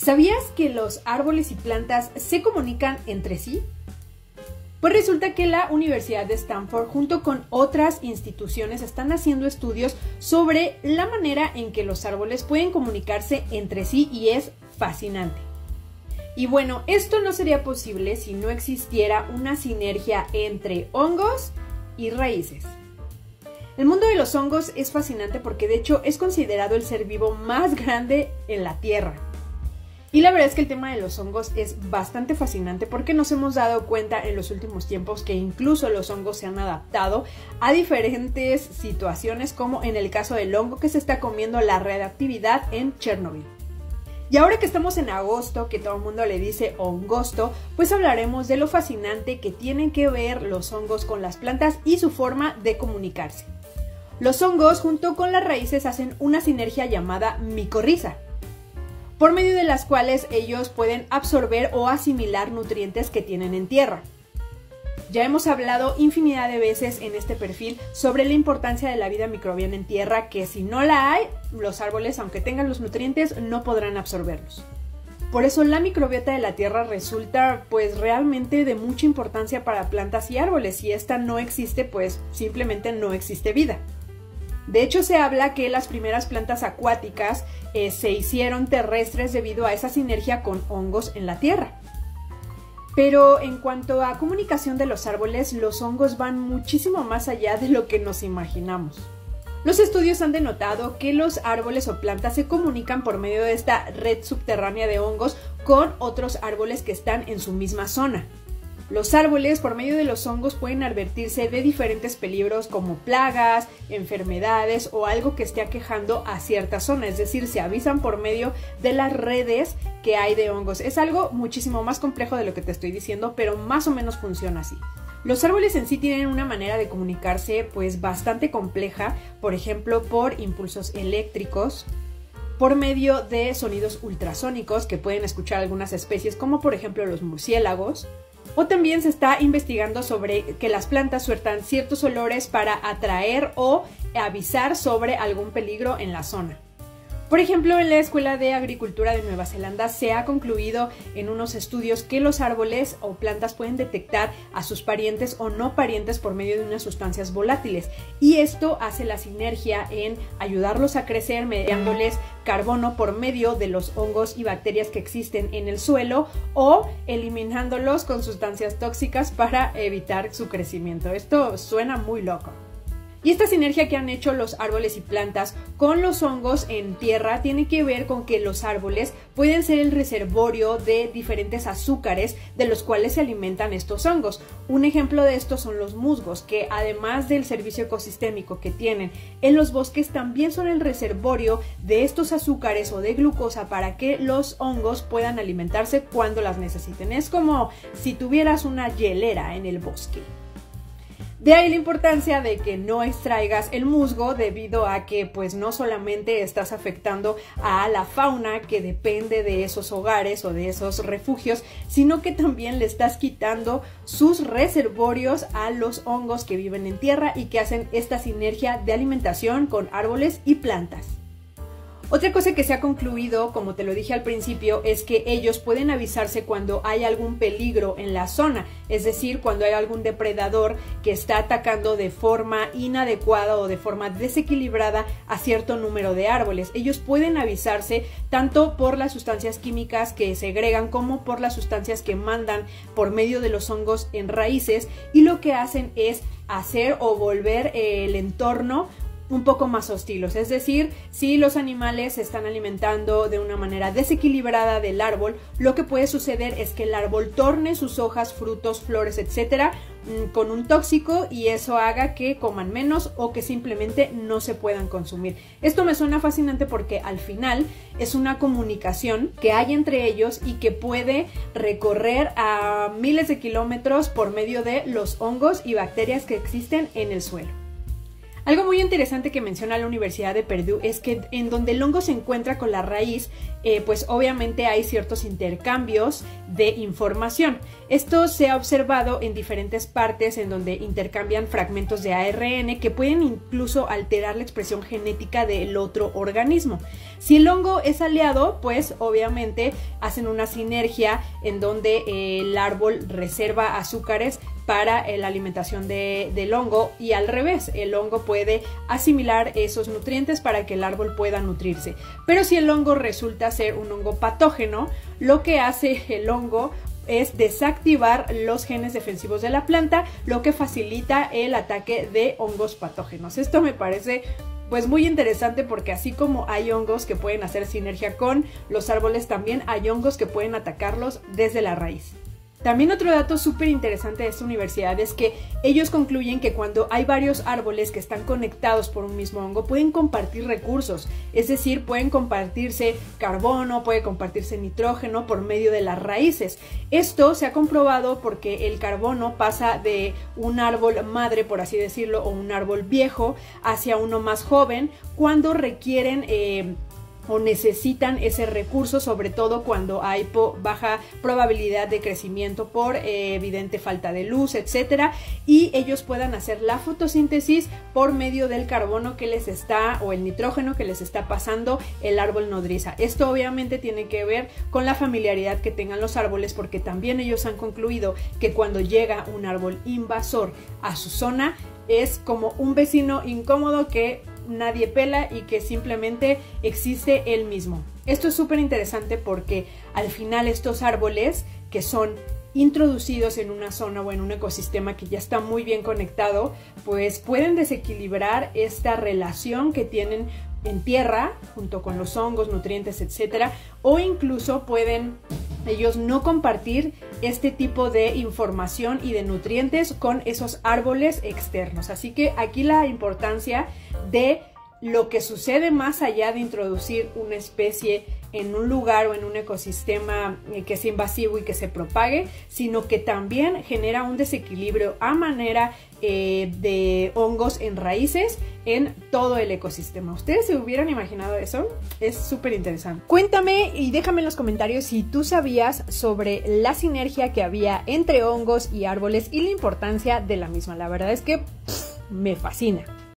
¿Sabías que los árboles y plantas se comunican entre sí? Pues resulta que la Universidad de Stanford junto con otras instituciones están haciendo estudios sobre la manera en que los árboles pueden comunicarse entre sí y es fascinante. Y bueno, esto no sería posible si no existiera una sinergia entre hongos y raíces. El mundo de los hongos es fascinante porque de hecho es considerado el ser vivo más grande en la Tierra. Y la verdad es que el tema de los hongos es bastante fascinante porque nos hemos dado cuenta en los últimos tiempos que incluso los hongos se han adaptado a diferentes situaciones, como en el caso del hongo que se está comiendo la radioactividad en Chernobyl. Y ahora que estamos en agosto, que todo el mundo le dice hongosto, pues hablaremos de lo fascinante que tienen que ver los hongos con las plantas y su forma de comunicarse. Los hongos junto con las raíces hacen una sinergia llamada micorriza, por medio de las cuales ellos pueden absorber o asimilar nutrientes que tienen en tierra. Ya hemos hablado infinidad de veces en este perfil sobre la importancia de la vida microbiana en tierra, que si no la hay, los árboles, aunque tengan los nutrientes, no podrán absorberlos. Por eso la microbiota de la tierra resulta pues realmente de mucha importancia para plantas y árboles. Si esta no existe, pues simplemente no existe vida. De hecho, se habla que las primeras plantas acuáticas se hicieron terrestres debido a esa sinergia con hongos en la tierra. Pero en cuanto a comunicación de los árboles, los hongos van muchísimo más allá de lo que nos imaginamos. Los estudios han denotado que los árboles o plantas se comunican por medio de esta red subterránea de hongos con otros árboles que están en su misma zona. Los árboles, por medio de los hongos, pueden advertirse de diferentes peligros como plagas, enfermedades o algo que esté aquejando a cierta zona. Es decir, se avisan por medio de las redes que hay de hongos. Es algo muchísimo más complejo de lo que te estoy diciendo, pero más o menos funciona así. Los árboles en sí tienen una manera de comunicarse pues bastante compleja, por ejemplo, por impulsos eléctricos, por medio de sonidos ultrasónicos que pueden escuchar algunas especies, como por ejemplo los murciélagos. O también se está investigando sobre que las plantas sueltan ciertos olores para atraer o avisar sobre algún peligro en la zona. Por ejemplo, en la Escuela de Agricultura de Nueva Zelanda se ha concluido en unos estudios que los árboles o plantas pueden detectar a sus parientes o no parientes por medio de unas sustancias volátiles, y esto hace la sinergia en ayudarlos a crecer mediándoles carbono por medio de los hongos y bacterias que existen en el suelo o eliminándolos con sustancias tóxicas para evitar su crecimiento. Esto suena muy loco. Y esta sinergia que han hecho los árboles y plantas con los hongos en tierra tiene que ver con que los árboles pueden ser el reservorio de diferentes azúcares de los cuales se alimentan estos hongos. Un ejemplo de esto son los musgos, que además del servicio ecosistémico que tienen en los bosques, también son el reservorio de estos azúcares o de glucosa para que los hongos puedan alimentarse cuando las necesiten. Es como si tuvieras una hielera en el bosque. De ahí la importancia de que no extraigas el musgo, debido a que pues no solamente estás afectando a la fauna que depende de esos hogares o de esos refugios, sino que también le estás quitando sus reservorios a los hongos que viven en tierra y que hacen esta sinergia de alimentación con árboles y plantas. Otra cosa que se ha concluido, como te lo dije al principio, es que ellos pueden avisarse cuando hay algún peligro en la zona, es decir, cuando hay algún depredador que está atacando de forma inadecuada o de forma desequilibrada a cierto número de árboles. Ellos pueden avisarse tanto por las sustancias químicas que segregan como por las sustancias que mandan por medio de los hongos en raíces, y lo que hacen es hacer o volver el entorno un poco más hostiles. Es decir, si los animales se están alimentando de una manera desequilibrada del árbol, lo que puede suceder es que el árbol torne sus hojas, frutos, flores, etcétera, con un tóxico, y eso haga que coman menos o que simplemente no se puedan consumir. Esto me suena fascinante porque al final es una comunicación que hay entre ellos y que puede recorrer a miles de kilómetros por medio de los hongos y bacterias que existen en el suelo. Algo muy interesante que menciona la Universidad de Purdue es que en donde el hongo se encuentra con la raíz, pues obviamente hay ciertos intercambios de información. Esto se ha observado en diferentes partes en donde intercambian fragmentos de ARN que pueden incluso alterar la expresión genética del otro organismo. Si el hongo es aliado, pues obviamente hacen una sinergia en donde el árbol reserva azúcares para la alimentación del hongo y al revés, el hongo puede asimilar esos nutrientes para que el árbol pueda nutrirse. Pero si el hongo resulta ser un hongo patógeno, lo que hace el hongo es desactivar los genes defensivos de la planta, lo que facilita el ataque de hongos patógenos. Esto me parece pues muy interesante porque así como hay hongos que pueden hacer sinergia con los árboles, también hay hongos que pueden atacarlos desde la raíz. También otro dato súper interesante de esta universidad es que ellos concluyen que cuando hay varios árboles que están conectados por un mismo hongo pueden compartir recursos, es decir, pueden compartirse carbono, puede compartirse nitrógeno por medio de las raíces. Esto se ha comprobado porque el carbono pasa de un árbol madre, por así decirlo, o un árbol viejo hacia uno más joven cuando requieren o necesitan ese recurso, sobre todo cuando hay baja probabilidad de crecimiento por evidente falta de luz, etcétera, y ellos puedan hacer la fotosíntesis por medio del carbono que les está, o el nitrógeno que les está pasando el árbol nodriza. Esto obviamente tiene que ver con la familiaridad que tengan los árboles, porque también ellos han concluido que cuando llega un árbol invasor a su zona, es como un vecino incómodo que nadie pela y que simplemente existe él mismo. Esto es súper interesante porque al final estos árboles que son introducidos en una zona o en un ecosistema que ya está muy bien conectado, pues pueden desequilibrar esta relación que tienen en tierra junto con los hongos, nutrientes, etcétera, o incluso pueden ellos no compartir este tipo de información y de nutrientes con esos árboles externos. Así que aquí la importancia de lo que sucede más allá de introducir una especie en un lugar o en un ecosistema que es invasivo y que se propague, sino que también genera un desequilibrio a manera de hongos en raíces en todo el ecosistema. ¿Ustedes se hubieran imaginado eso? Es súper interesante. Cuéntame y déjame en los comentarios si tú sabías sobre la sinergia que había entre hongos y árboles y la importancia de la misma. La verdad es que me fascina.